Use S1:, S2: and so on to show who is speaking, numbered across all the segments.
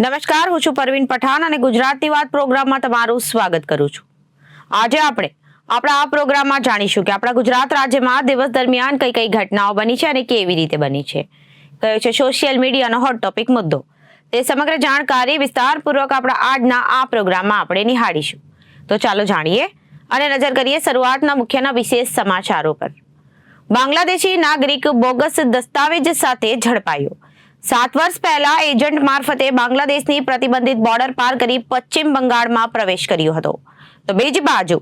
S1: નમસ્કાર, હું છું પરવીન પઠાણ અને ગુજરાતની વાત પ્રોગ્રામમાં તમારું સ્વાગત કરું છું. આજે આપણે આપણા આ પ્રોગ્રામમાં જાણીશું કે આપણા ગુજરાત રાજ્યમાં દિવસ દરમિયાન કઈ કઈ ઘટનાઓ બની છે અને કેવી રીતે બની છે, કયો છે સોશિયલ મીડિયાનો હોટ ટોપિક મુદ્દો. તે સમગ્ર જાણકારી વિસ્તારપૂર્વક આપણા આજના આ પ્રોગ્રામમાં આપણે નિહાળીશું. તો ચાલો જાણીએ અને નજર કરીએ શરૂઆતના મુખ્યના વિશેષ સમાચારો પર. બાંગ્લાદેશી નાગરિક બોગસ દસ્તાવેજ સાથે ઝડપાયો. 7 વર્ષ પહેલા એજન્ટ મારફતે બાંગ્લાદેશની પ્રતિબંધિત બોર્ડર પાર કરી પશ્ચિમ બંગાળમાં પ્રવેશ કર્યો હતો. તો બીજી બાજુ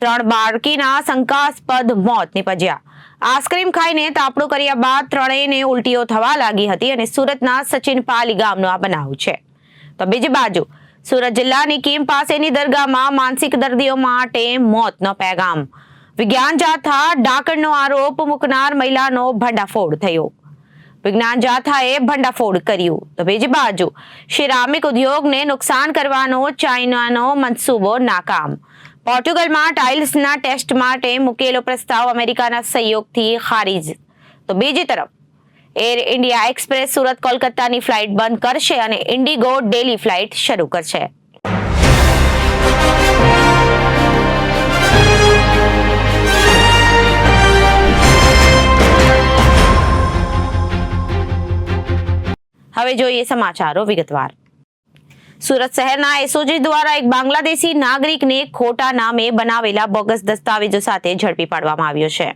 S1: 3 બાળકીના શંકાસ્પદ મોત નિપજ્યા. આઈસ્ક્રીમ ખાઈને તાપણું કર્યા બાદ ત્રણેયને ઉલટીઓ થવા લાગી હતી અને સુરતના સચિન પાલી ગામનો આ બનાવ છે. તો બીજી બાજુ સુરત જિલ્લાની કીમ પાસેની દરગાહમાં માનસિક દર્દીઓ માટે મોતનો પેગામ. વિજ્ઞાન જાથા ડાકણનો આરોપ મૂકનાર મહિલાનો ભંડાફોડ થયો. વિજ્ઞાન જાથાએ ભંડાફોડ કર્યું. તો બીજી બાજુ સિરામિક ઉદ્યોગને નુકસાન કરવાનો ચાઇનાનો મંસૂબો નાકામ. પોર્ટુગલમાં ટાઇલ્સના ટેસ્ટ માટે મૂકેલો પ્રસ્તાવ અમેરિકાના સહયોગથી ખારીજ. તો બીજી તરફ એર ઇન્ડિયા એક્સપ્રેસ સુરત કોલકાતાની ફ્લાઇટ બંધ કરશે અને ઇન્ડિગો ડેલી ફ્લાઇટ શરૂ કરશે. હવે જોઈએ સમાચારો વિગતવાર. સુરત શહેરના એસઓજી દ્વારા એક બાંગ્લાદેશી નાગરિકને ખોટા નામે બનાવેલા બોગસ દસ્તાવેજો સાથે ઝડપી પાડવામાં આવ્યો છે.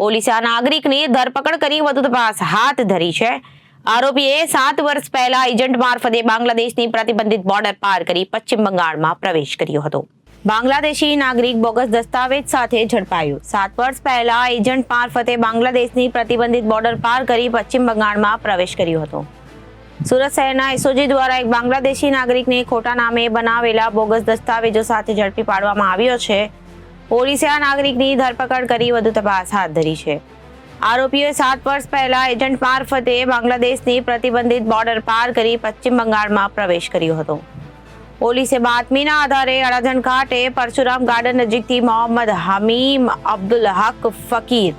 S1: પોલીસે આ નાગરિકની ધરપકડ કરી વધુ તપાસ હાથ ધરી છે. આરોપીએ 7 વર્ષ પહેલા એજન્ટ મારફતે બાંગ્લાદેશની પ્રતિબંધિત બોર્ડર પાર કરી પશ્ચિમ બંગાળમાં પ્રવેશ કર્યો હતો. બાંગ્લાદેશી નાગરિક બોગસ દસ્તાવેજ સાથે ઝડપાયો. 7 વર્ષ પહેલા એજન્ટ મારફતે બાંગ્લાદેશની પ્રતિબંધિત બોર્ડર પાર કરી પશ્ચિમ બંગાળમાં પ્રવેશ કર્યો હતો. સુરત શહેરના એસઓજી દ્વારા એક બાંગ્લાદેશી નાગરિકને ખોટા નામે બનાવેલા બોગસ દસ્તાવેજો સાથે ઝડપી પાડવામાં આવ્યો છે. પોલીસે આ નાગરિકની ધરપકડ કરી વધુ તપાસ હાથ ધરી છે. આરોપીઓએ 7 વર્ષ પહેલા એજન્ટ મારફતે બાંગ્લાદેશની પ્રતિબંધિત બોર્ડર પાર કરી પશ્ચિમ બંગાળમાં પ્રવેશ કર્યો હતો. પોલીસે બાતમીના આધારે અડાજણ ખાતે પરશુરામ ગાર્ડન નજીકથી મોહમ્મદ હમીમ અબ્દુલ હક ફકીર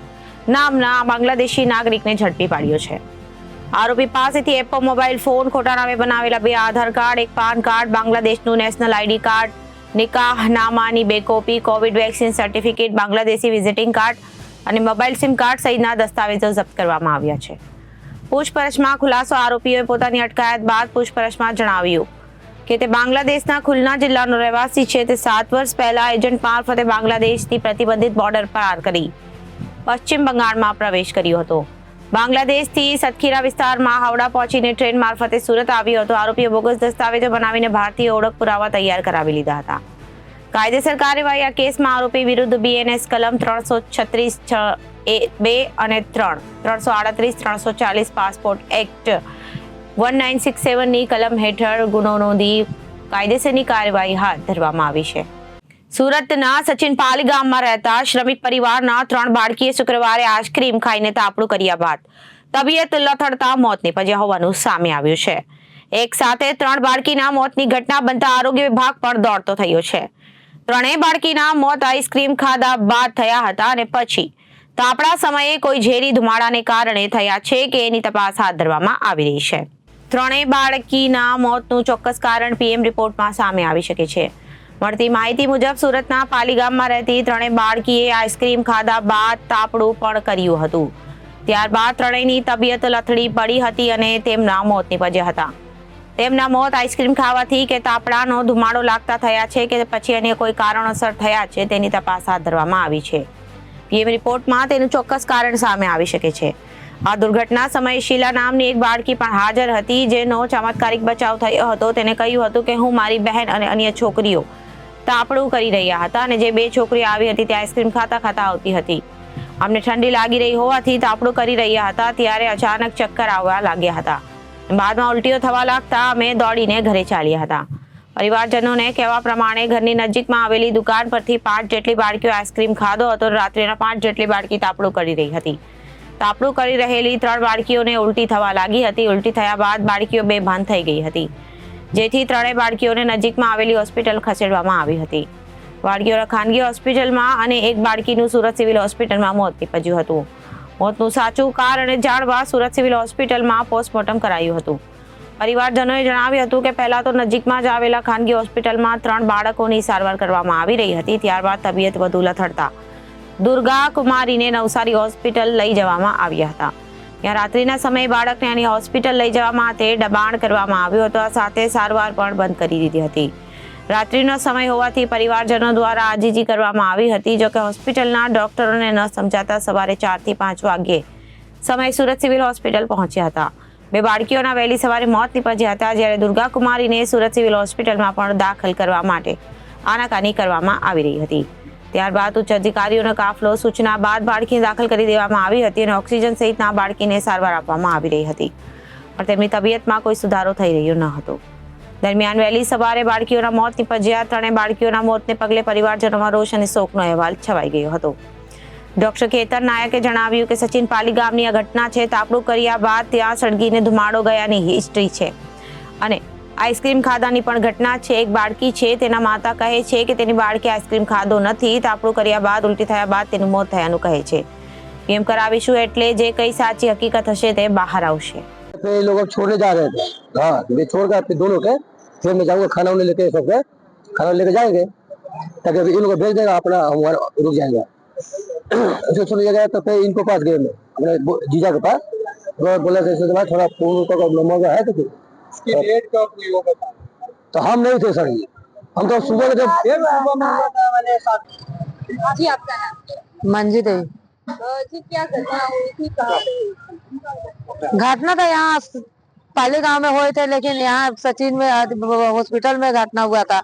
S1: નામના બાંગ્લાદેશી નાગરિકને ઝડપી પાડ્યો છે. આરોપી પાસેથી એપો મોબાઈલ ફોન, ખોટા નામે બનાવેલા 2 આધાર કાર્ડ, એક પાન કાર્ડ, બાંગ્લાદેશનું નેશનલ આઈડી કાર્ડ, નિકાહનામાની 2 copy, COVID vaccine certificate, Bangladeshi visiting card અને મોબાઈલ સિમ કાર્ડ સહિતના દસ્તાવેજો જપ્ત કરવામાં આવ્યા છે. પૂછપરછમાં ખુલાસો. આરોપીઓએ પોતાની અટકાયત બાદ પૂછપરછમાં જણાવ્યું કે તે બાંગ્લાદેશના ખુલના જિલ્લાનો રહેવાસી છે. તે 7 વર્ષ પહેલા એજન્ટ મારફતે બાંગ્લાદેશની પ્રતિબંધિત બોર્ડર પાર કરી પશ્ચિમ બંગાળમાં પ્રવેશ કર્યો હતો. બાંગ્લાદેશથી સતખીરા વિસ્તારમાં હાવડા પહોંચીને ટ્રેન મારફતે સુરત આવ્યો હતો. આરોપીએ બોગસ દસ્તાવેજો બનાવીને ભારતીય ઓળખ પુરાવા તૈયાર કરાવી લીધા હતા. કાયદેસર કાર્યવાહી. આ કેસમાં આરોપી વિરુદ્ધ બીએનએસ કલમ 336(2) અને 338, 340 પાસપોર્ટ એક્ટ 1967 ની કલમ હેઠળ ગુનો નોંધી કાયદેસરની કાર્યવાહી હાથ ધરવામાં આવી છે. સુરતના સચિન પાલી ગામમાં રહેતા શ્રમિક પરિવારના 3 બાળકીએ શુક્રવારે આઈસ્ક્રીમ ખાઈને તાપણું કર્યા બાદ તબિયત લથડતા મોત નિપજ્યા હોવાનું સામે આવ્યું છે. એક સાથે 3 બાળકીના મોતની ઘટના બનતા આરોગ્ય વિભાગ પણ દોડતો થયો છે. 3 બાળકીના મોત આઈસ્ક્રીમ ખાધા બાદ થયા હતા અને પછી તાપણા સમયે કોઈ ઝેરી ધુમાડાને કારણે થયા છે કે એની તપાસ હાથ ધરવામાં આવી રહી છે. 3 બાળકીના મોતનું ચોક્કસ કારણ પીએમ રિપોર્ટમાં સામે આવી શકે છે. મળતી માહિતી મુજબ સુરતના પાલી ગામમાં રહેતી 3 બાળકીએ આઈસ્ક્રીમ ખાધા બાદ તાપણું પણ કર્યું હતું. ત્યારબાદ ત્રણેયની તબિયત લથડી પડી હતી અને તેમના મોત નિપજ્યા હતા. તેમના મોત આઈસ્ક્રીમ ખાવાથી કે તાપણાનો ધુમાડો લાગતા થયા છે કે પછી અન્ય કોઈ કારણોસર થયા છે તેની તપાસ હાથ ધરવામાં આવી છે. પીએમ રિપોર્ટમાં તેનું ચોક્કસ કારણ સામે આવી શકે છે. આ દુર્ઘટના સમયે શીલા નામની એક બાળકી પણ હાજર હતી, જેનો ચમત્કારિક બચાવ થયો હતો. તેને કહ્યું હતું કે હું, મારી બહેન અને અન્ય છોકરીઓ તાપણું કરી રહ્યા હતા અને જે 2 છોકરીઓ આવી હતી તે આઈસ્ક્રીમ ખાતા આવતી હતી. અમને ઠંડી લાગી રહી હોવાથી તાપણું કરી રહ્યા હતા ત્યારે અચાનક ચક્કર આવવા લાગ્યા હતા. બાદમાં ઉલટીઓ થવા લાગતા અમે દોડીને ઘરે ચાલ્યા હતા. પરિવારજનોને કહેવા પ્રમાણે ઘરની નજીકમાં આવેલી દુકાન પરથી 5 જેટલી બાળકીઓ આઈસ્ક્રીમ ખાધો હતો. રાત્રિના 5 જેટલી બાળકી તાપણું કરી રહી હતી. તાપણું કરી રહેલી 3 બાળકીઓને ઉલટી થવા લાગી હતી. ઉલટી થયા બાદ બાળકીઓ બેભાન થઈ ગઈ હતી, જેથી 3 બાળકીઓને નજીકમાં આવેલી હોસ્પિટલ ખસેડવામાં આવી હતી. બાળકીઓના ખાનગી હોસ્પિટલમાં અને એક બાળકીનું સુરત સિવિલ હોસ્પિટલમાં મોત નિપજ્યું હતું. મોતનું સાચું કારણ જાણવા સુરત સિવિલ હોસ્પિટલમાં પોસ્ટમોર્ટમ કરાયું હતું. પરિવારજનોએ જણાવ્યું હતું કે પહેલા તો નજીકમાં જ આવેલા ખાનગી હોસ્પિટલમાં 3 બાળકોની સારવાર કરવામાં આવી રહી હતી. ત્યારબાદ તબિયત વધુ લથડતા દુર્ગા કુમારીને નવસારી હોસ્પિટલ લઈ જવામાં આવ્યા હતા. ત્યાં રાત્રિના સમયે બાળકને આની હોસ્પિટલ લઈ જવા માટે દબાણ કરવામાં આવ્યું હતું. આ સાથે સારવાર પણ બંધ કરી દીધી હતી. રાત્રિનો સમય હોવાથી પરિવારજનો દ્વારા આજીજી કરવામાં આવી હતી. જોકે હોસ્પિટલના ડોક્ટરોને ન સમજાતા સવારે 4 થી 5 વાગ્યે સમયે સુરત સિવિલ હોસ્પિટલ પહોંચ્યા હતા. 2 બાળકીઓના વહેલી સવારે મોત નીપજ્યા હતા. જ્યારે દુર્ગા કુમારીને સુરત સિવિલ હોસ્પિટલમાં પણ દાખલ કરવા માટે આનાકાની કરવામાં આવી રહી હતી. ત્યારબાદ ઉચ્ચ અધિકારીઓનો કાફલો સૂચના બાદ બાળકીને દાખલ કરી દેવામાં આવી હતી અને ઓક્સિજન સહિતના બાળકીને સારવાર આપવામાં આવી રહી હતી. પણ તેમની તબિયતમાં કોઈ સુધારો થઈ રહ્યો ન હતો. દરમિયાન વહેલી સવારે બાળકીઓના મોત નીપજ્યા. 3 બાળકીઓના મોતને પગલે પરિવારજનોમાં રોષ અને શોકનો અહેવાલ છવાઈ ગયો હતો. ડોક્ટર કેતન નાયકે જણાવ્યું કે સચિન પાલી ગામની આ ઘટના છે. તાપણું કર્યા બાદ ત્યાં સળગીને ધુમાડો ગયાની હિસ્ટ્રી છે અને આઈસ્ક્રીમ ખાધાની પણ ઘટના છે. એક બાળકી છે, તેના માતા કહે છે કે તેની બાળકી આઈસ્ક્રીમ ખાધો નથી. તાપણું કર્યા બાદ ઉલટી થયા બાદ તેનું મોત થયાનું કહે છે. પીએમ કરાવીશું એટલે જે કઈ સાચી હકીકત હશે તે બહાર આવશે.
S2: लोग छोड़ने जा रहे थे, हाँ ये छोड़ कर फिर दोनों के फिर मैं जाऊंगा खाना उन्हें लेके सबके खाना लेके जाएंगे ताकि इन लोगों को भेज देगा अपना हम रुक जाएंगे. जो छोड़ गया तो फिर इनको पास गए मैं अपने जीजा के पास बोला थोड़ा फोन का नंबर है तो डेट कब हुई वो बता. तो हम नहीं थे सर, हम तो सुबह के
S3: जी. आपका नाम?
S4: मंजी देवी.
S3: जी क्या घटना हुई थी, कहाँ पे हुई थी?
S4: घटना तो यहाँ पाली गांव में हुए थे, लेकिन यहाँ सचिन में हॉस्पिटल में घटना हुआ था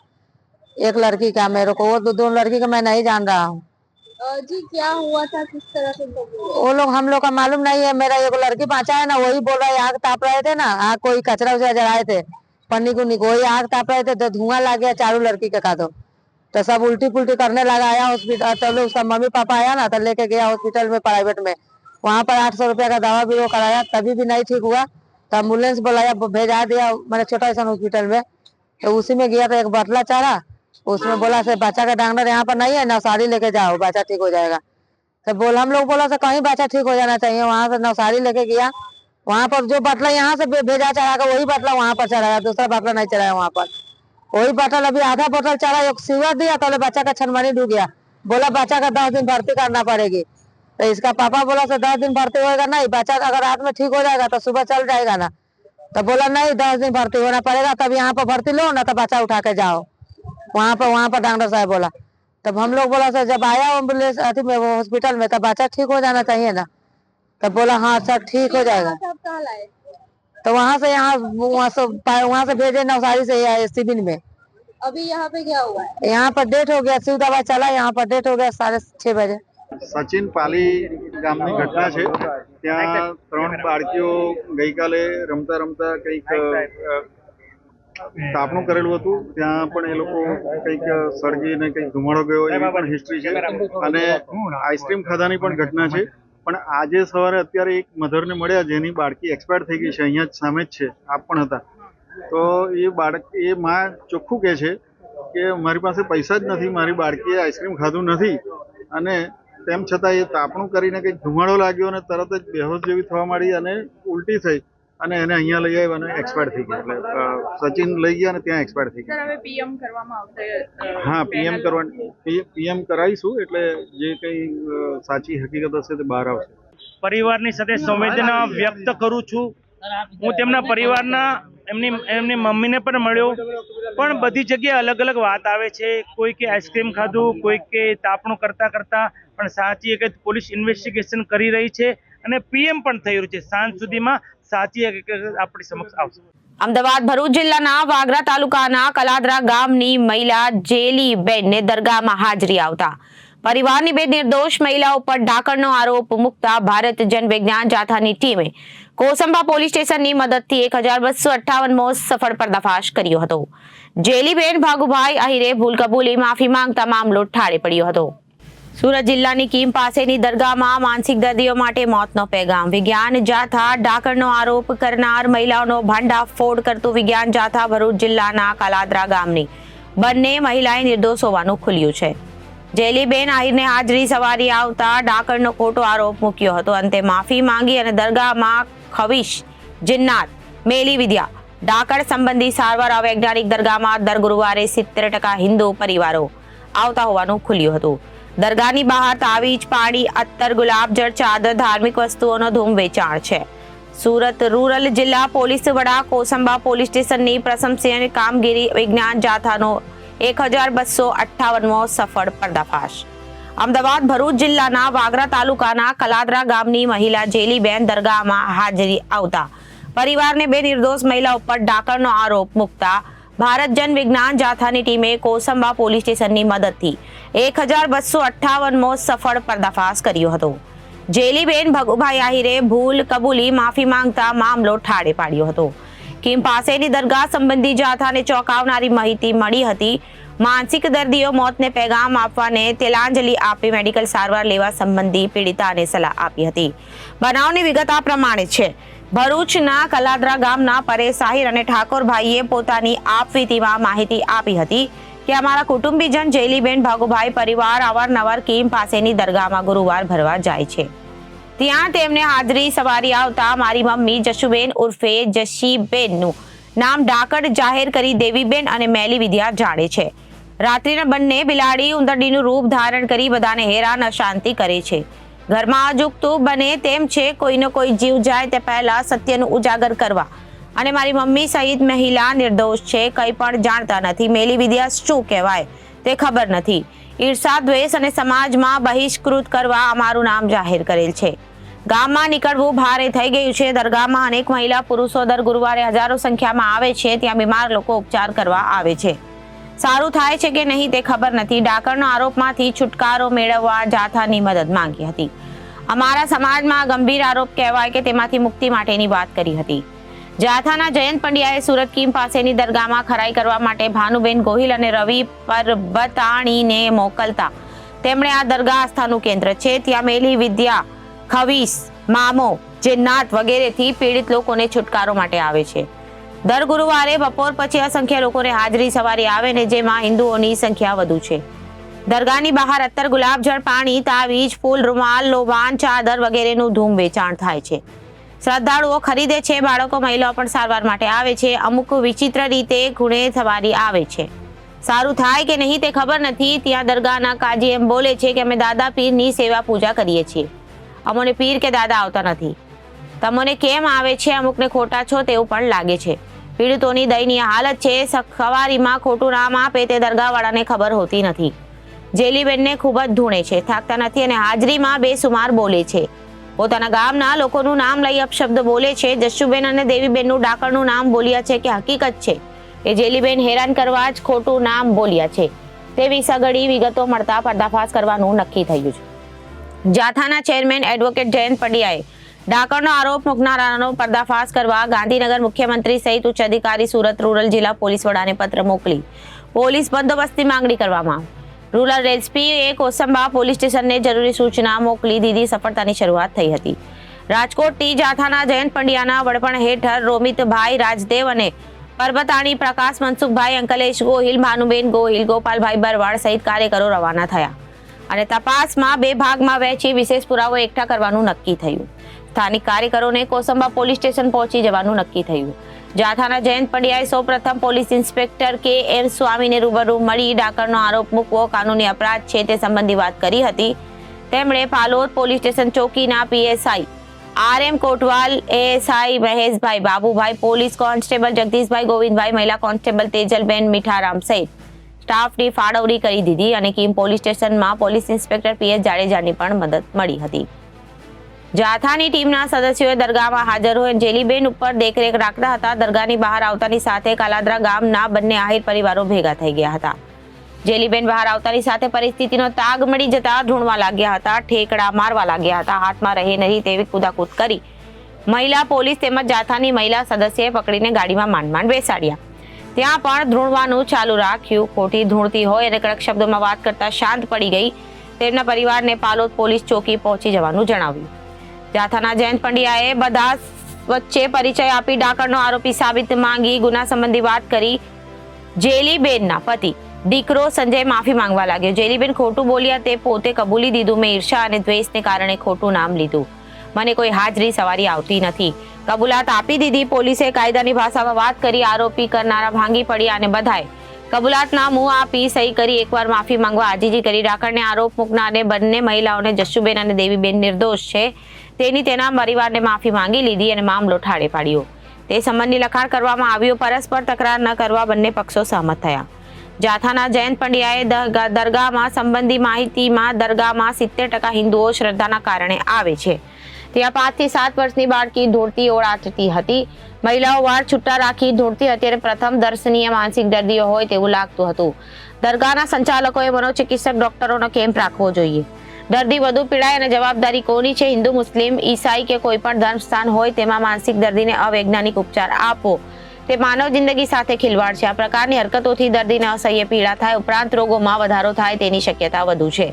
S4: एक लड़की का. मेरे को वो दो लड़की का मैं नहीं जान रहा हूँ.
S3: जी क्या हुआ था, किस तरह से
S4: वो लोग हम लोग का मालूम नहीं है. मेरा एक लड़की पहुंचा है ना, वही बोल रहा है आग ताप रहे थे ना, आग कोई कचरा उचरा जलाए थे पन्नी कुन्नी को, वही आग ताप रहे थे तो धुआं लग गया चारों लड़की का तो सब उल्टी पुल्टी करने लगा. आया हॉस्पिटल तो उसका मम्मी पापा आया ना तो लेके गया हॉस्पिटल में प्राइवेट में. वहाँ पर 800 रुपया का दवा भी वो कराया, तभी भी नहीं ठीक हुआ तो एम्बुलेंस बुलाया, भेजा दिया मैंने छोटा सा हॉस्पिटल में. तो उसी में गया तो एक बटला चारा, उसमें बोला से बच्चा का डॉक्टर यहाँ पर नहीं है, नवसारी लेके जाओ बच्चा ठीक हो जाएगा. तो हम लोग बोला से कहीं बच्चा ठीक हो जाना चाहिए. वहाँ से नवसारी लेके गया. वहाँ पर जो बटला यहाँ से भेजा चढ़ा कर वही बटला वहाँ पर चढ़ाया, दूसरा बटला नहीं चढ़ाया. वहाँ पर वही बटल अभी आधा बोतल चढ़ा, एक सिवा दिया तो बच्चा का छनमनी डूब गया. बोला बच्चा का 10 दिन भर्ती करना पड़ेगी. तो इसका पापा बोला से 10 दिन भर्ती होएगा नहीं, बच्चा अगर रात में ठीक हो जाएगा तो सुबह चल जाएगा ना. तो बोला नहीं 10 दिन भर्ती होना पड़ेगा, तब यहाँ पर भर्ती लो ना तो बच्चा उठा के जाओ. वहाँ पर डॉक्टर साहब बोला. तब हम लोग बोला सर जब आया एम्बुलेंस में हॉस्पिटल में तब बच्चा ठीक हो जाना चाहिए ना. तब बोला हाँ सर ठीक हो जाएगा. तो वहाँ से वहाँ से भेजे नवसारी से सिविल में.
S3: अभी यहाँ पे क्या हुआ है?
S4: यहाँ पर डेट हो गया, शिव दवा चला, यहाँ पर डेट हो गया 6:30 बजे.
S5: સચિન પાલી ગામની ઘટના છે. ત્યાં 3 બાળકીઓ ગઈકાલે રમતા રમતા કંઈક તાપણું કરેલું હતું. ત્યાં પણ એ લોકો કંઈક સળગીને કંઈક ધુમાડો ગયો એવી પણ હિસ્ટ્રી છે. અને આઈસ્ક્રીમ ખાધાની પણ ઘટના છે. પણ આજે સવારે અત્યારે એક મધરને મળ્યા જેની બાળકી એક્સપાયર થઈ ગઈ છે, અહીંયા જ સામે જ છે, આપ પણ હતા. તો એ માં ચોખ્ખું કહે છે કે મારી પાસે પૈસા જ નથી, મારી બાળકીએ આઈસ્ક્રીમ ખાધું નથી અને તેમ છતાં એ તાપણું કરીને કંઈક ધુમાડો લાગ્યો અને તરત જ બેહોશ જેવી થવા માંડી અને ઉલટી થઈ અને એને અહીંયા લઈ આવ્યા અને એક્સપાયર થઈ ગયા. એટલે સચિન લઈ ગયા અને ત્યાં એક્સપાયર થઈ ગયા.
S3: હવે પીએમ કરવામાં આવશે?
S5: હા પીએમ કરાવીશું એટલે જે કંઈ સાચી હકીકત હશે તે બહાર આવશે.
S6: પરિવારની સાથે સંવેદના વ્યક્ત કરું છું. હું તેમના પરિવારના એમની મમ્મીને પણ મળ્યો, પણ બધી જગ્યાએ અલગ અલગ વાત આવે છે. કોઈ કે આઈસ્ક્રીમ ખાધું, કોઈ કે તાપણું કરતા પણ સાચી હકીકત પોલીસ ઇન્વેસ્ટિગેશન કરી રહી છે અને પીએમ પણ થઈ રહ્યું છે. સાંજ સુધીમાં સાચી હકીકત આપણી સમક્ષ આવશે.
S1: અમદાવાદ ભરૂચ જિલ્લાના વાગરા તાલુકાના કલાદરા ગામની મહિલા જેલીબેનને દરગાહમાં હાજરી આવતા પરિવારની 2 નિર્દોષ મહિલાઓ પર ઢાંકણનો આરોપ મૂકતા ભારત જન વિજ્ઞાન જાથાની ટીમે કોસંબા પોલીસ સ્ટેશનની મદદથી 1258મો સફળ પર્દાફાશ કર્યો હતો. જેલીબેન ભાગુભાઈ આહિરે ભૂલ કબૂલી માફી માંગતા મામલો ઠારે પડ્યો હતો. સુરત જિલ્લાની કીમ પાસેની દરગાહમાં માનસિક દર્દીઓ માટે મોતનો પેગામ. વિજ્ઞાન જાથા ઢાંકણનો આરોપ કરનાર મહિલાઓનો ભાંડાફોડ કરતું વિજ્ઞાન જાથા ભરૂચ જિલ્લાના કલાદરા ગામની બંને મહિલાએ નિર્દોષ હોવાનું ખુલ્યું છે. જેલીબેન આહિરને હાજરી સવારી આવતા ઢાંકણનો ખોટો આરોપ મૂક્યો હતો. અંતે માફી માંગી અને દરગાહમાં ખવીશ, જિન્નાત, મેલી વિદ્યા, ડાકણ સંબંધી સારવાર અવૈજ્ઞાનિક દરગાહમાં દર ગુરુવારે 70% હિન્દુ પરિવારો આવતા હોવાનું ખુલ્યું હતું. દરગાહની બહાર તાવીજ, પાણી, અત્તર, ગુલાબજળ, ચાદર, ધાર્મિક વસ્તુઓનો ધૂમ વેચાણ છે. સુરત રૂરલ જિલ્લા પોલીસ વડા કોસંબા પોલીસ સ્ટેશનની પ્રશંસનીય કામગીરી વિજ્ઞાન જાથાનો 1258મો સફળ પર્દાફાશ. અમદાવાદ ભરૂચ જિલ્લાના વાગરા તાલુકાના કલાદરા ગામની મહિલા જેલીબેન દરગાહમાં હાજરી આવતા પરિવારને બે નિર્દોષ મહિલા ઉપર ડાકણનો આરોપ મૂકતા ભારત જન વિજ્ઞાન જાથાની ટીમે કોસંબા પોલીસ સ્ટેશનની મદદથી 1258મો સફળ પર્દાફાશ કર્યો હતો. જેલીબેન ભગુભાઈ આહિરે ભૂલ કબૂલી માફી માંગતા મામલો ઠાળે પાડ્યો હતો. કિમ પાસેની દરગાહ સંબંધી જાથાને ચોંકાવનારી માહિતી મળી હતી. માનસિક દર્દીઓ મોતને પેગામ આપવાને તિલાંજલિ આપી મેડિકલ સારવાર લેવા સંબંધી પીડિતાને સલાહ આપી હતી. બનાવની વિગત આ પ્રમાણે છે. ભરૂચના કલાદરા ગામના પરેશ આહિર અને ઠાકોરભાઈએ પોતાની આપવીતીમાં માહિતી આપી હતી કે અમારા કુટુંબીજન જેલીબેન ભાગુભાઈ પરિવાર અવારનવાર કીમ પાસેની દરગાહમાં ગુરુવાર ભરવા જાય છે. ત્યાં તેમને હાજરી સવારી આવતા મારી મમ્મી જશુબેન ઉર્ફે જશીબેનનું નામ ડાકણ જાહેર કરી દેવીબેન અને મેલી વિદ્યા જાણે છે. રાત્રિના બંને બિલાડી ઉંદરડીનું રૂપ ધારણ કરી બધાને હેરાન અશાંતિ કરે છે. ઘરમાં અજુગતું બને તેમ છે. કોઈનો કોઈ જીવ જાય તે પહેલા સત્યનું ઉજાગર કરવા અને મારી મમ્મી સહિત મહિલા નિર્દોષ છે. કંઈ પણ જાણતા નથી. મેલી વિદ્યા શું કહેવાય તે ખબર નથી. ઈર્ષા, દ્વેષ અને સમાજમાં બહિષ્કૃત કરવા અમારું નામ જાહેર કરેલ છે. ગામમાં નીકળવું ભારે થઈ ગયું છે. દરગાહમાં અનેક મહિલા પુરુષો દર ગુરુવારે હજારો સંખ્યામાં આવે છે. ત્યાં બીમાર લોકો ઉપચાર કરવા આવે છે. સારું થાય છે કે નહીં તે ખબર નથી. ડાકણના આરોપમાંથી છુટકારો મેળવવા જાથાની મદદ માંગી હતી. અમારા સમાજમાં ગંભીર આરોપ કહેવાય કે તેમાંથી મુક્તિ માટેની વાત કરી હતી. જાથાના જયંત પંડ્યાએ સુરત કીમ પાસેની દરગાહમાં ખરાઈ કરવા માટે ભાનુબેન ગોહિલ અને રવિ પરબતાણીને મોકલતા તેમણે આ દરગાહ આસ્થાનું કેન્દ્ર છે. ત્યાં મેલી વિદ્યા, ખવીસ, મામો, જિન્નાત વગેરેથી પીડિત લોકોને છુટકારો માટે આવે છે. દર ગુરુવારે બપોર પછી અસંખ્ય લોકોને હાજરી સવારી આવે ને જેમાં હિન્દુઓની સંખ્યા વધુ છે. દરગાહની બહાર અત્તર, ગુલાબજળ, પાણી, તાવીજ, ફૂલ, રૂમાલ, લોબાન, ચાદર વગેરેનું ધૂમ વેચાણ થાય છે. શ્રદ્ધાળુઓ ખરીદે છે. બાળકો, મહિલાઓ પણ સારવાર માટે આવે છે. અમુક વિચિત્ર રીતે ખૂણે સવારી આવે છે. સારું થાય કે નહીં તે ખબર નથી. ત્યાં દરગાહના કાજી એમ બોલે છે કે અમે દાદા પીરની સેવા પૂજા કરીએ છીએ. અમોને પીર કે દાદા આવતા નથી. તમને કેમ આવે છે? અમુકને ખોટા છો તેવું પણ લાગે છે. પીડિતોની દયનીય હાલત છે. સવારીમાં ખોટું નામ આપે તે દરગાહવાળાને ખબર હોતી નથી. જેલીબેનને ખૂબ જ ધૂણે છે. થાકતા નથી અને હાજરીમાં બેસુમાર બોલે છે. પોતાના ગામના લોકોનું નામ લઈ અપશબ્દ બોલે છે. જશુબેન અને દેવીબેનનું ડાકણનું નામ બોલ્યા છે કે હકીકત છે કે જેલીબેન હેરાન કરવા જ ખોટું નામ બોલ્યા છે તેવી સઘળી વિગતો મળતા પર્દાફાશ કરવાનું નક્કી થયું છે. જાથાના ચેરમેન એડવોકેટ જયંત પંડ્યાએ ડાકણનો આરોપ મૂકનારાનો પર્દાફાશ કરવા ગાંધીનગર મુખ્યમંત્રી સહિત ઉચ્ચ અધિકારી સુરત રૂરલ જિલ્લા પોલીસ વડાને પત્ર મોકલી પોલીસ બંદોબસ્તની માંગણી કરવામાં. રૂરલ એસપીએ કોસંબા પોલીસ સ્ટેશનને જરૂરી સૂચના મોકલી દીધી. સફળતાની શરૂઆત થઈ હતી. રાજકોટથી જાથાના જયંત પંડ્યાના વડપણ હેઠળ રોમિતભાઈ રાજદેવ અને પરબતાણી, પ્રકાશ, મનસુખભાઈ, અંકલેશ ગોહિલ, ભાનુબેન ગોહિલ, ગોપાલભાઈ બરવાડ સહિત કાર્યકરો રવાના થયા અને તપાસમાં બે ભાગમાં વહેંચી વિશેષ પુરાવો એકઠા કરવાનું નક્કી થયું. સ્થાનિક કાર્યકરોને કોસંબા પોલીસ સ્ટેશન પહોંચી જવાનું નક્કી થયું. જાથાના જયંત પંડ્યાએ સૌપ્રથમ પોલીસ ઇન્સ્પેક્ટર કે એમ સ્વામીને રૂબરૂ મળી ડાકણનો આરોપ મૂકવો કાનૂની અપરાધ છે તે સંબંધી વાત કરી હતી. તેમણે પાલોદ પોલીસ સ્ટેશન ચોકીના PSI RM Kotwal, ASI Maheshbhai, Babubhai, police constable Jagdishbhai, Govindbhai, મહિલા કોન્સ્ટેબલ તેજલબેન મીઠારામ સહિત સ્ટાફની ફાળવણી કરી દીધી અને કીમ પોલીસ સ્ટેશનમાં પોલીસ ઇન્સ્પેક્ટર PS જાડેજાની પણ મદદ મળી હતી. જાથાની ટીમના સદસ્યોએ દરગાહમાં હાજર હોય જેલીબેન ઉપર દેખરેખ રાખતા હતા. દરગાહની બહાર આવતાની સાથે કાલાદરા ગામના બંને આહિર પરિવારો ભેગા થઈ ગયા હતા. જેલીબેન બહાર આવતાની સાથે પરિસ્થિતિનો તાગ મળી જતા ઢૂંઢવા લાગ્યા હતા. ઠેકડા મારવા લાગ્યા હતા. હાથમાં રહે નહીં તેવી કૂદાકૂદ કરી મહિલા પોલીસ તેમજ જાથાની મહિલા સદસ્યએ પકડીને ગાડીમાં માંડ બેસાડ્યા. ત્યાં પણ ધૂણવાનું ચાલુ રાખ્યું. ખોટી ધૂણતી હોય અને કડક શબ્દોમાં વાત કરતા શાંત પડી ગઈ. તેમના પરિવારને પાલોદ પોલીસ ચોકી પહોંચી જવાનું જણાવ્યું. જાથાના જયંત પંડ્યાએ બધા વચ્ચે પરિચય આપી ડાકણનો આરોપી સાબિત માંગી ગુના સંબંધી વાત કરી. જેલીબેનના પતિ દીકરો સંજય માફી માંગવા લાગ્યો. જેલીબેન ખોટું બોલ્યા તે પોતે કબૂલી દીધું. મેં ઈર્ષા અને દ્વેષને કારણે ખોટું નામ લીધું. મને કોઈ હાજરી સવારી આવતી નથી. કબૂલાત આપી દીધી. પોલીસે કાયદાની ભાષામાં વાત કરી. આરોપી કરનારા ભાંગી પડ્યા અને બધાએ કબૂલાતના મું આપી સહી કરી એકવાર માફી માંગવા આજીજી કરી. ડાકણને આરોપ મૂકનારને બંને મહિલાઓને જશુબેન અને દેવીબેન નિર્દોષ છે તેની તેના પરિવારને માફી માંગી લીધી અને મામલો ઠાળે પાડ્યો. તે સંબંધી લખાણ કરવામાં આવ્યું. પરસ્પર તકરાર ન કરવા બંને પક્ષો સહમત થયા. જાથાના જયંત પંડ્યાએ દરગાહમાં સંબંધી માહિતીમાં દરગાહમાં 70% હિન્દુઓ શ્રદ્ધાના કારણે આવે છે. ત્યાં 5 થી 7 વર્ષની બાળકી ધોળતી ઓળાટતી હતી. મહિલાઓ વાળ છૂટા રાખી ધોળતી હતી અને પ્રથમ દર્શનીય માનસિક દર્દીઓ હોય તેવું લાગતું હતું. દરગાહના સંચાલકોએ મનોચિકિત્સક ડોક્ટરોનો કેમ્પ રાખવો જોઈએ. દર્દી વધુ પીડાય અને જવાબદારી કોની છે? હિન્દુ, મુસ્લિમ, ઈસાઈ કે કોઈ પણ ધર્મ સ્થાન હોય તેમાં માનસિક દર્દીને અવૈજ્ઞાનિક ઉપચાર આપવો તે માનવ જિંદગી સાથે ખિલવાડ છે. આ પ્રકારની હરકતોથી દર્દીને અસહ્ય પીડા થાય ઉપરાંત રોગોમાં વધારો થાય તેની શક્યતા વધુ છે.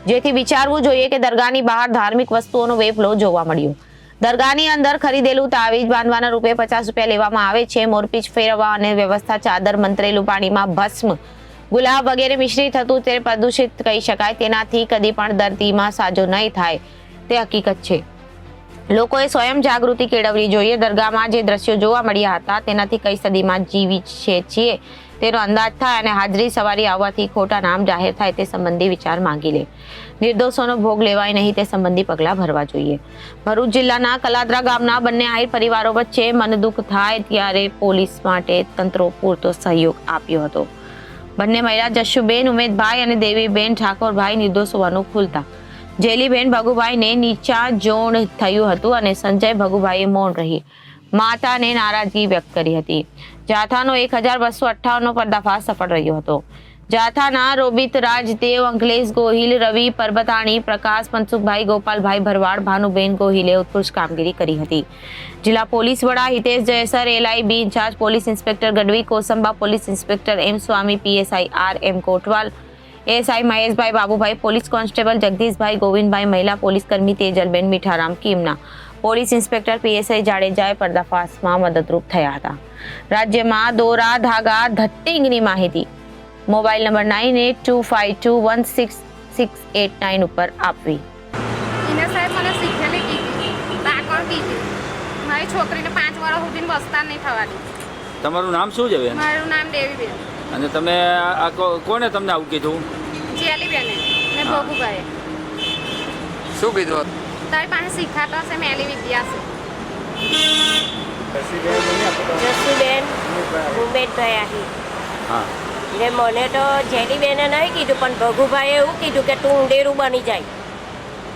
S1: જેથી વિચારવું જોઈએ કે દરગાહની બહાર ધાર્મિક વસ્તુઓનો વેપલો જોવા મળ્યો. દરગાહની અંદર ખરીદેલું તાવીજ બાંધવાના રૂપિયા 50 લેવામાં આવે છે. મોરપીંછ ફેરવવા અને વ્યવસ્થા, ચાદર, મંત્રેલું પાણીમાં ભસ્મ, ગુલાબ વગેરે મિશ્રિત થતું તે પ્રદૂષિત કહી શકાય. તેનાથી કદી પણ દર્દીમાં સાજો નહીં થાય તે હકીકત છે. લોકોએ સ્વયં જાગૃતિ કેળવવી જોઈએ. દરગાહમાં જે દ્રશ્યો જોવા મળ્યા હતા તેનાથી કઈ સદીમાં જીવી છીએ તેનો અંદાજ થાય અને હાજરી સવારી આવવાથી ખોટા નામ જાહેર થાય તે સંબંધી વિચાર માંગી લે. નિર્દોષોનો ભોગ લેવાય નહીં તે સંબંધી પગલાં ભરવા જોઈએ. ભરૂચ જિલ્લાના કલાદરા ગામના બંને આહિર પરિવારો વચ્ચે મનદુખ થાય ત્યારે પોલીસ માટે તંત્રો પૂરતો સહયોગ આપ્યો હતો. બંને મહિલા જશુબેન ઉમેદભાઈ અને દેવીબેન ઠાકોરભાઈ નિર્દોષ હોવાનું ખુલતા જેલીબેન ભગુભાઈને નીચા જોણ થયું હતું અને સંજય ભગુભાઈએ મૌન રહી માતાને નારાજગી વ્યક્ત કરી હતી. જાથાનો 1258નો પર્દાફાશ સફળ રહ્યો હતો. જાથાના રોબિત રાજદેવ, અંકલેશ ગોહિલ, રવિ પરબતાણી, પ્રકાશ મનસુખભાઈ, ગોપાલભાઈ ભરવાડ, ભાનુબેન ગોહિલે ઉત્કૃષ્ટ કામગીરી કરી હતી. જિલ્લા પોલીસ વડા Hitesh Jaysar, LIB incharge police inspector Gadhvi Kosamba, police inspector M Swami, PSI RM Kotwal, ASI Maheshbhai Babubhai, police constable Jagdishbhai Govindbhai, મહિલા પોલીસ કર્મી તેજલબેન મીઠારામ કીમના, પોલીસ ઇન્સ્પેક્ટર PSI જાડેજાએ પર્દાફાશમાં મદદરૂપ થયા હતા. રાજ્યમાં દોરા ધાગા ધટ્ટિંગની માહિતી મોબાઈલ નંબર 9825216689 ઉપર આપવી.
S7: એને સાહેબ મને શીખેલી કીધી, ડાકણ કીધી. મારી છોકરીને 5 વર્ષ સુધી બસતા નહીં થવાની.
S8: તમારું નામ શું છે બેન?
S7: મારું નામ દેવીબેન.
S8: અને તમે આ કોને તમને આવું કીધું?
S7: જેલીબેને ને ભોગુભાઈએ.
S8: શું કીધું?
S7: તારી પાસે શીખાતા હશે, મેલી વિદ્યા છે.
S9: જસુબેન ઉમેદભાઈ આહી.
S8: હા.
S9: ને મને તો જેલીબેને નહીં કીધું પણ ભગુભાઈએ એવું કીધું કે તું ઊંડેરું બની જાય.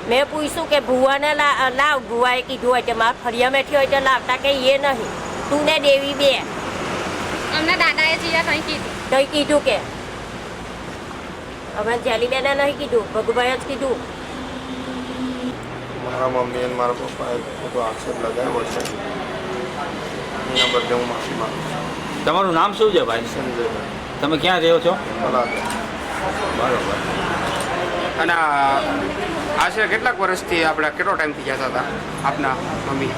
S9: મેં પૂછ્યું કે ભુવાને લાવ. ભુવાએ કીધું હોય કે મારા ફરિયા મેઠી હોય તો લાવતા કે એ નહીં, તું ને દેવી બે.
S7: અમને દાદાએ જીયા કંઈ કીધું.
S9: કંઈ કીધું કે અમે જેલીબેને નહીં કીધું, ભગુભાઈએ જ કીધું.
S10: મારા મમ્મી અને મારા પપ્પાએ ખોટો આક્ષેપ લગાવ્યો છે. એના બદલે હું માફી માંગુ છું.
S8: તમારું નામ શું છે ભાઈ?
S10: સંજયભાઈ.
S8: તમે ક્યાં રહ્યો છો?
S10: બરાબર.
S11: અને આશરે કેટલાક વર્ષથી આપણે કેટલો ટાઈમથી જતા હતા આપના મમ્મી?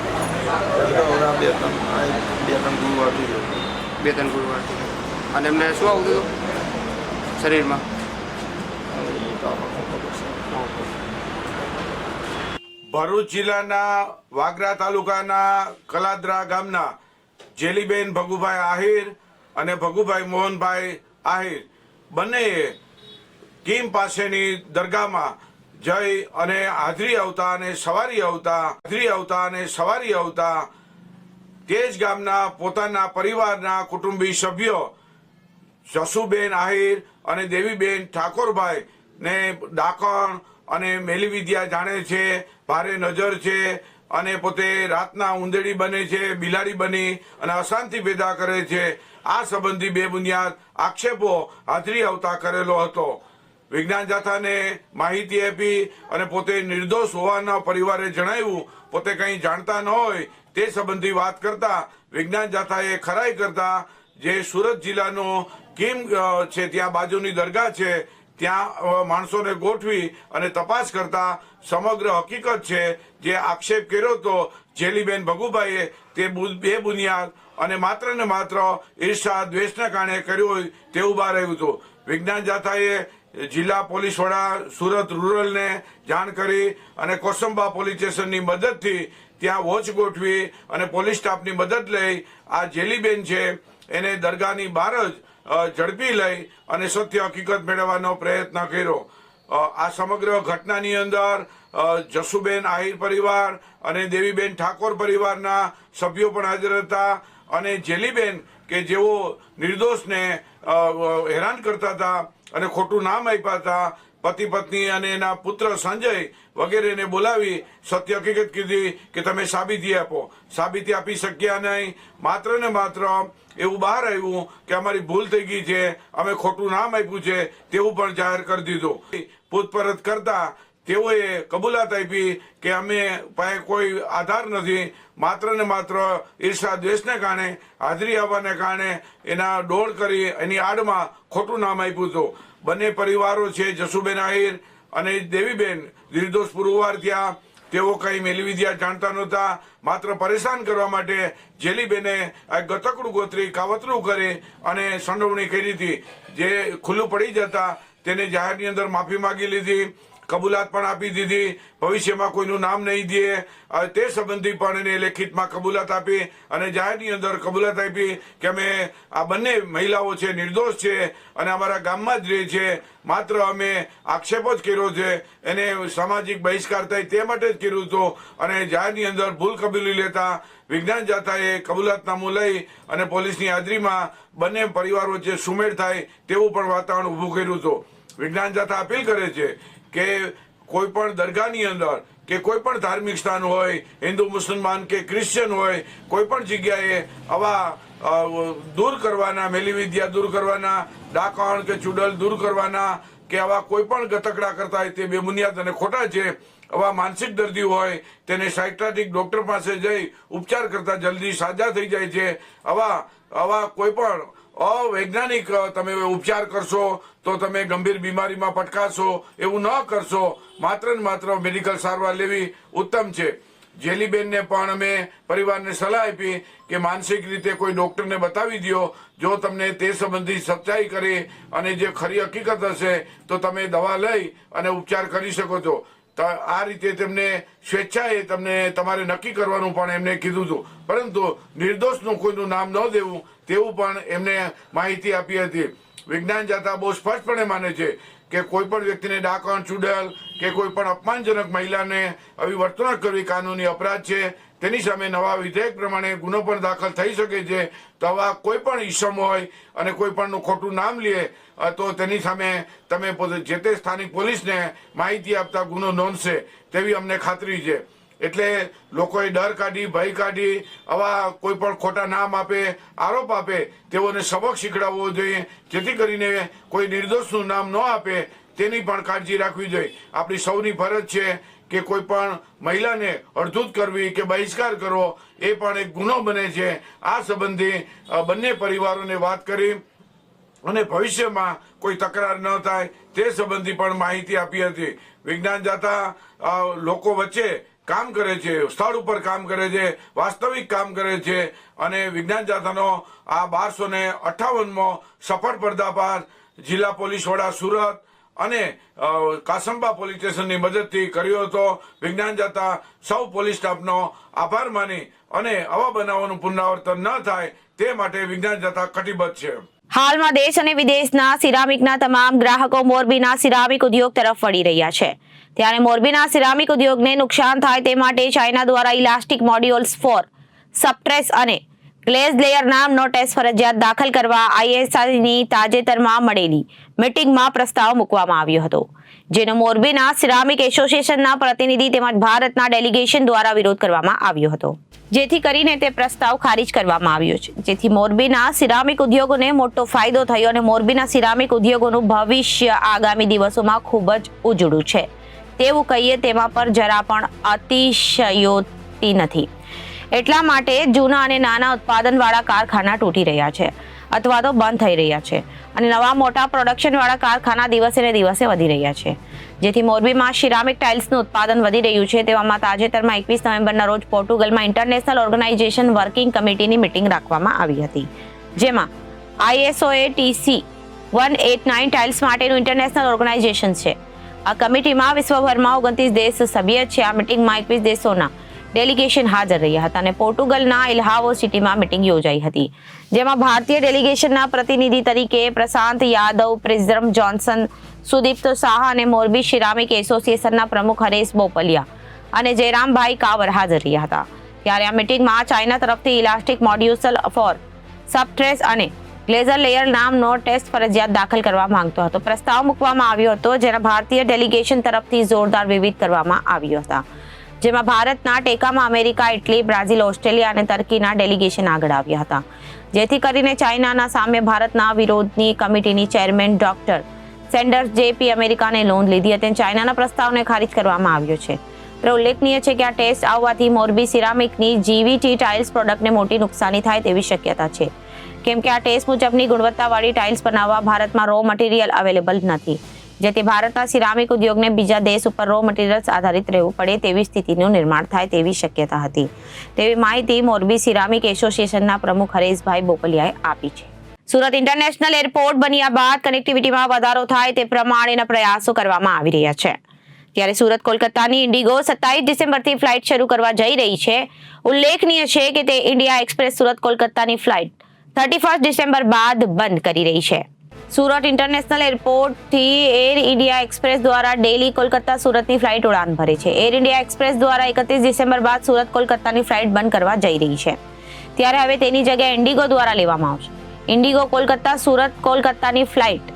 S10: બે ત્રણ ગુરુવારથી રહ્યો.
S11: 2-3 ગુરુવારથી. અને એમને શું આવતું હતું શરીરમાં?
S12: ભરૂચ જિલ્લાના વાગરા તાલુકાના કલાદરા ગામના જેલીબેન ભગુભાઈ આહિર અને ભગુભાઈ મોહનભાઈ આહિર બંનેએ કીમ પાસેની દરગાહમાં જઈ અને હાજરી આવતા અને સવારી આવતા તે જ ગામના પોતાના પરિવારના કુટુંબી સભ્યો જસુબેન આહિર અને દેવીબેન ઠાકોરભાઈ ને ડાકણ અને મેલી વિદ્યા જાણે છે, ભારે નજર છે અને પોતે રાતના ઉંદેડી બને છે, બિલાડી બની અને અશાંતિ પેદા કરે છે. આ સંબંધી બેબુનિયાદ આક્ષેપો હાજરી આવતા કરેલો હતો. વિજ્ઞાન જાથાને માહિતી આપી અને પોતે નિર્દોષ હોવાના પરિવારે જણાવ્યું. પોતે કંઈ જાણતા ન હોય તે સંબંધી વાત કરતા વિજ્ઞાન જાથાએ ખરાઈ કરતા જે સુરત જિલ્લાનો કીમ છે ત્યાં બાજુની દરગાહ છે ત્યાં માણસોને ગોઠવી અને તપાસ કરતા સમગ્ર હકીકત છે જે આક્ષેપ કર્યો હતો જેલીબેન ભગુભાઈએ તે બેબુનિયાદ અને માત્ર ને માત્ર ઈર્ષા દ્વેષના કારણે કર્યું હોય તેવું બહાર આવ્યું હતું. વિજ્ઞાન જાથાએ જિલ્લા પોલીસ વડા સુરત રૂરલને જાણ કરી અને કોસંબા પોલીસ સ્ટેશનની મદદથી ત્યાં વોચ ગોઠવી અને પોલીસ સ્ટાફની મદદ લઈ આ જેલીબેન છે એને દરગાહની બહાર જ ઝડપી લઈ અને સત્ય હકીકત મેળવવાનો પ્રયત્ન કર્યો. આ સમગ્ર ઘટનાની અંદર જસુબેન આહિર પરિવાર અને દેવીબેન ઠાકોર પરિવારના સભ્યો પણ હાજર હતા અને જેલીબેન કે જેઓ નિર્દોષને હેરાન કરતા હતા અને ખોટું નામ આપ્યા હતા, પતિ પત્ની અને એના પુત્ર સંજય વગેરેને બોલાવી સત્ય હકીકત કીધી કે તમે સાબિતી આપો. સાબિતી આપી શક્યા નહીં. માત્ર ને માત્ર એવું બહાર આવ્યું કે અમારી ભૂલ થઈ ગઈ છે, અમે ખોટું નામ આપ્યું છે તેવું પણ જાહેર કરી દીધું. પૂછપરછ કરતા તેઓએ કબૂલાત આપી કે અમે પાસે કોઈ આધાર નથી, માત્ર ને માત્ર ઈર્ષા દ્વેષને કારણે, હાજરી આવવાને કારણે એના દોડ કરી એની આડમાં ખોટું નામ આપ્યું હતું. બંને પરિવારો છે જસુબેન આહિર અને દેવીબેન નિર્દોષ પુરવાર થયા. તેઓ કઈ મેલવિદ્યા જાણતા નહોતા. માત્ર પરેશાન કરવા માટે જેલીબેને આ ગતકડું ગોતરી કાવતરું કરી અને સંડોવણી કરી હતી. જે ખુલ્લું પડી જતા તેને જાહેરની અંદર માફી માંગી લીધી, કબૂલાત પણ આપી દીધી. ભવિષ્યમાં કોઈનું નામ નહીં દે તે સંબંધી પણ એને લેખિતમાં કબૂલાત આપી અને જાહેરની અંદર કબૂલાત આપી કે અમે આ બંને મહિલાઓ છે નિર્દોષ છે અને અમારા ગામમાં જ રહે છે. માત્ર અમે આક્ષેપો જ કર્યો છે, એને સામાજિક બહિષ્કાર થાય તે માટે જ કર્યું હતું અને જાહેરની અંદર ભૂલ કબૂલી લેતા વિજ્ઞાન જાથાએ કબૂલાતનામું લઈ અને પોલીસની હાજરીમાં બંને પરિવારો વચ્ચે સુમેળ થાય તેવું પણ વાતાવરણ ઊભું કર્યું હતું. વિજ્ઞાન જાથા અપીલ કરે છે કે કોઈ પણ દરગાહની અંદર કે કોઈ પણ ધાર્મિક સ્થાન હોય, હિન્દુ મુસલમાન કે ક્રિશ્ચિયન હોય, કોઈ પણ જગ્યાએ આવા દૂર કરવાના, મેલીવિદ્યા દૂર કરવાના, ડાકણ કે ચુડલ દૂર કરવાના કે આવા કોઈ પણ ગતકડા કરતા હોય તે બેબુનિયાદ અને ખોટા છે. આવા માનસિક દર્દી હોય તેને સાયક્રેટિક ડોક્ટર પાસે જઈ ઉપચાર કરતા જલ્દી સાજા થઈ જાય છે. આવા કોઈ પણ અવૈજ્ઞાનિક તમે ઉપચાર કરશો તો તમે ગંભીર બીમારીમાં પટકાશો. એવું ન કરશો. માત્ર ને માત્ર મેડિકલ સારવાર લેવી ઉત્તમ છે. જેલીબેનને પણ અમે પરિવારને સલાહ આપી કે માનસિક રીતે કોઈ ડોક્ટરને બતાવી દો. જો તમને તે સંબંધી સચ્ચાઈ કરી અને જે ખરી હકીકત હશે તો તમે દવા લઈ અને ઉપચાર કરી શકો છો. આ રીતે તેમને સ્વેચ્છાએ તમારે નક્કી કરવાનું પણ એમને કીધું હતું, પરંતુ નિર્દોષનું કોઈનું નામ ન દેવું તેવું પણ એમને માહિતી આપી હતી. વિજ્ઞાન જાથા બહુ સ્પષ્ટપણે માને છે કે કોઈ પણ વ્યક્તિને ડાકણ, ચુડેલ કે કોઈ પણ અપમાનજનક મહિલાને આવી વર્તણૂક કરવી કાનૂની અપરાધ છે. તેની સામે નવા વિધેયક પ્રમાણે ગુનો પણ દાખલ થઈ શકે છે. તો આવા કોઈ પણ ઈસમ હોય અને કોઈ પણનું ખોટું નામ લે તો તેની સામે તમે જે તે સ્થાનિક પોલીસને માહિતી આપતા ગુનો નોંધશે તેવી અમને ખાતરી છે. એટલે લોકોએ ડર કાઢી, ભય કાઢી, આવા કોઈ પણ ખોટા નામ આપે, આરોપ આપે તેઓને સબક શીખડાવવો જોઈએ, જેથી કરીને કોઈ નિર્દોષનું નામ ન આપે તેની પણ કાળજી રાખવી જોઈએ. આપણી સૌની ફરજ છે કે કોઈ પણ મહિલાને અડધૂત કરવી કે બહિષ્કાર કરવો એ પણ એક ગુનો બને છે. આ સંબંધી બંને પરિવારોને વાત કરી અને ભવિષ્યમાં કોઈ તકરાર ન થાય તે સંબંધી પણ માહિતી આપી હતી. વિજ્ઞાન જાથા લોકો વચ્ચે કામ કરે છે, સ્થળ ઉપર કામ કરે છે, વાસ્તવિક કામ કરે છે અને વિજ્ઞાન જાથાનો આ 1258મો સફળ પર્દાફાશ જિલ્લા પોલીસ વડા સુરત અને કાસંબા પોલીસ સ્ટેશનની મદદથી કર્યો હતો. વિજ્ઞાન જાથા સૌ પોલીસ સ્ટાફનો આભાર માની અને આવા બનાવોનું પુનરાવર્તન ન થાય તે માટે વિજ્ઞાન જાથા કટિબદ્ધ છે.
S1: હાલમાં દેશ અને વિદેશના સિરામિકના તમામ ગ્રાહકો મોરબીના સિરામિક ઉદ્યોગ તરફ વળી રહ્યા છે. ત્યારે મોરબીના સિરામિક ઉદ્યોગને નુકસાન થાય તે માટે ચાઇના દ્વારા ઇલાસ્ટિક મોડ્યુલ્સ ફોર સબટ્રેસ અને ગ્લેઝ લેયર નામનો ટેસ્ટ ફરજિયાત દાખલ કરવા ISIની તાજેતરમાં મળેલી મીટિંગમાં પ્રસ્તાવ મૂકવામાં આવ્યો હતો, જેનો મોરબીના સિરામિક એસોસિએશનના પ્રતિનિધિ તેમજ ભારતના ડેલિગેશન દ્વારા વિરોધ કરવામાં આવ્યો હતો, જેથી કરીને તે પ્રસ્તાવ ખારીજ કરવામાં આવ્યો છે. જેથી મોરબીના સિરામિક ઉદ્યોગોને મોટો ફાયદો થયો અને મોરબીના સિરામિક ઉદ્યોગોનું ભવિષ્ય આગામી દિવસોમાં ખૂબ જ ઉજળું છે તેવું કહીએ તેમાં પર જરા પણ અતિશયોક્તિ નથી. એટલા માટે જૂના અને નાના ઉત્પાદનવાળા કારખાના તૂટી રહ્યા છે અથવા તો બંધ થઈ રહ્યા છે અને નવા મોટા પ્રોડક્શનવાળા કારખાના દિવસે ને દિવસે વધી રહ્યા છે, જેથી મોરબીમાં સિરામિક ટાઇલ્સનું ઉત્પાદન વધી રહ્યું છે. તેવામાં તાજેતરમાં 21 નવેમ્બરના રોજ પોર્ટુગલમાં ઇન્ટરનેશનલ ઓર્ગેનાઇઝેશન વર્કિંગ કમિટીની મીટિંગ રાખવામાં આવી હતી, જેમાં ISOATC 189 ટાઇલ્સ માટેનું ઇન્ટરનેશનલ ઓર્ગેનાઇઝેશન છે. આ કમિટીમાં વિશ્વભરમાં 29 દેશ સભ્ય છે. આ મિટિંગમાં 21 દેશોના ડેલિગેશન હાજર રહ્યા હતા અને પોર્ટુગલના ઇલ્હાવો સિટીમાં મિટિંગ યોજાઈ હતી, જેમાં ભારતીય ડેલિગેશનના પ્રતિનિધિ તરીકે પ્રશાંત યાદવ, પ્રિઝમ જોન્સન, સુદીપ્ત શાહ અને મોરબી સિરામિક એસોસિએશનના પ્રમુખ હરેશ બોપલિયા અને જયરામભાઈ કાવર હાજર રહ્યા હતા. ત્યારે આ મિટિંગમાં ચાઇના તરફથી ઇલાસ્ટિક મોડ્યુલ ફોર સબટ્રેસ અને ગ્લેઝર લેયર નામનો ટેસ્ટ ફરજિયાત દાખલ કરવા માંગતો હતો. પ્રસ્તાવ મૂકવામાં આવ્યો હતો, જેના ભારતીય ડેલિગેશન તરફથી જોરદાર વિરોધ કરવામાં આવ્યો હતો, જેમાં ભારતના ટેકામાં અમેરિકા, ઇટલી, બ્રાઝિલ, ઓસ્ટ્રેલિયા અને તર્કીના ડેલિગેશન આગળ આવ્યા હતા, જેથી કરીને ચાઇનાના સામે ભારતના વિરોધની કમિટીની ચેરમેન ડોક્ટર સેન્ડર્સ જેપી અમેરિકાને નોંધ લીધી હતી અને ચાઇનાના પ્રસ્તાવને ખારિજ કરવામાં આવ્યો છે. તો ઉલ્લેખનીય છે કે આ ટેસ્ટ આવવાથી મોરબી સિરામિકની જીવીટી ટાઇલ્સ પ્રોડક્ટને મોટી નુકસાની થાય તેવી શક્યતા છે, કેમ કે આ ટેસ્ટ મુજબની ગુણવત્તાવાળી ટાઇલ્સ બનાવવા ભારતમાં રો મટીરિયલ અવેલેબલ નથી, જેથી ભારતના સિરામિક ઉદ્યોગને બીજા દેશ ઉપર રો મટીરિયલ્સ આધારિત રહેવું પડે તેવી સ્થિતિનું નિર્માણ થાય તેવી શક્યતા હતી, તેવી માહિતી મોરબી સિરામિક એસોસિએશનના પ્રમુખ હરેશભાઈ બોપલિયાએ આપી છે. સુરત ઇન્ટરનેશનલ એરપોર્ટ બન્યા બાદ કનેક્ટિવિટીમાં વધારો થાય તે પ્રમાણેના પ્રયાસો કરવામાં આવી રહ્યા છે. ત્યારે સુરત કોલકાતાની ઇન્ડિગો 27 ડિસેમ્બરથી ફ્લાઇટ શરૂ કરવા જઈ રહી છે. ઉલ્લેખનીય છે કે તે ઇન્ડિયા એક્સપ્રેસ સુરત કોલકાતાની ફ્લાઇટ 31 ડિસેમ્બર બાદ બંધ કરી રહી છે. સુરત ઇન્ટરનેશનલ એરપોર્ટથી એર ઇન્ડિયા એક્સપ્રેસ દ્વારા ડેલી કોલકાતા સુરતની ફ્લાઇટ ઉડાન ભરે છે. એર ઇન્ડિયા એક્સપ્રેસ દ્વારા 31 ડિસેમ્બર બાદ સુરત કોલકાતાની ફ્લાઇટ બંધ કરવા જઈ રહી છે. ત્યારે હવે તેની જગ્યાએ ઇન્ડિગો દ્વારા લેવામાં આવશે. ઇન્ડિગો કોલકાતા સુરત કોલકાતાની ફ્લાઇટ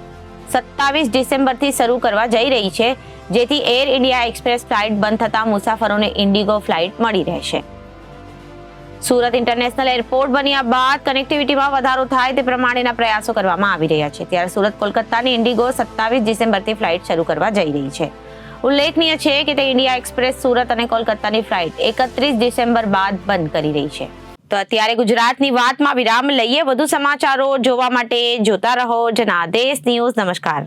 S1: 27 ડિસેમ્બરથી શરૂ કરવા જઈ રહી છે, જેથી એર ઇન્ડિયા એક્સપ્રેસ ફ્લાઇટ બંધ થતા મુસાફરોને ઇન્ડિગો ફ્લાઇટ મળી રહેશે. સુરત ઇન્ટરનેશનલ એરપોર્ટ બન્યા બાદ કનેક્ટિવિટીમાં વધારો થાય તે પ્રમાણેના પ્રયાસો કરવામાં આવી રહ્યા છે. ત્યારે સુરત કોલકાતાની ઇન્ડિગો 27 ડિસેમ્બરથી ફ્લાઇટ શરૂ કરવા જઈ રહી છે. ઉલ્લેખનીય છે કે તે ઇન્ડિયા એક્સપ્રેસ સુરત અને કોલકાતાની ફ્લાઇટ 31 ડિસેમ્બર બાદ બંધ કરી રહી છે. તો અત્યારે ગુજરાતની વાતમાં વિરામ લઈએ. વધુ સમાચારો જોવા માટે જોતા રહો જનાદેશ ન્યૂઝ. નમસ્કાર.